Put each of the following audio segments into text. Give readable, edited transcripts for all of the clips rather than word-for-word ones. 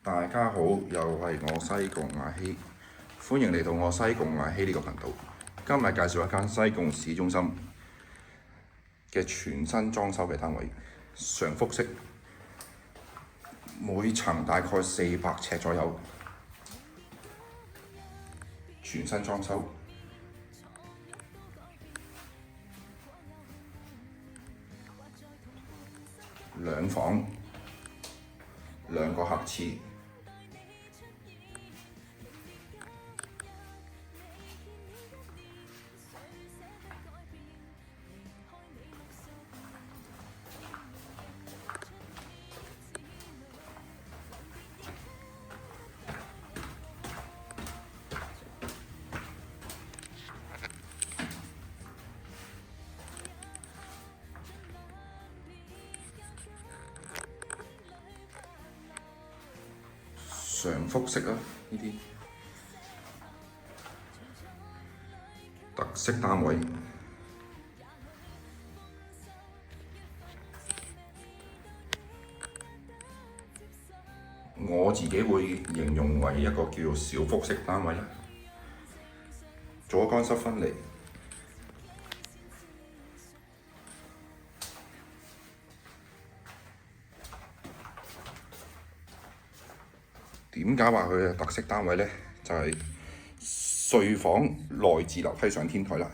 大家好，又係我西貢阿希，歡迎嚟到我西貢阿希呢個頻道。今日介紹一間西貢市中心嘅全新裝修嘅單位，常複式，每層大概400尺左右，全新裝修，兩房，2個客廁。常複式啊，呢啲特色單位，我自己會形容為一個叫做小複式單位啦，左乾濕分離。點解話佢係特色單位呢？就係睡房內置樓梯上天台啦。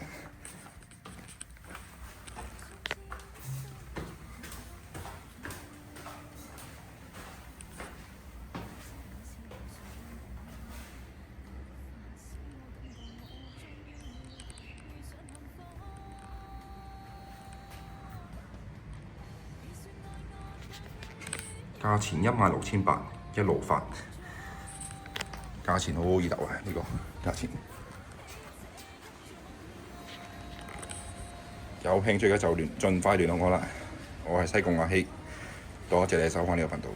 價錢16,800一路發。價錢好好意頭啊！呢個價錢，有興趣嘅就盡快聯絡我啦。我係西貢阿希，多謝你收看呢個頻道。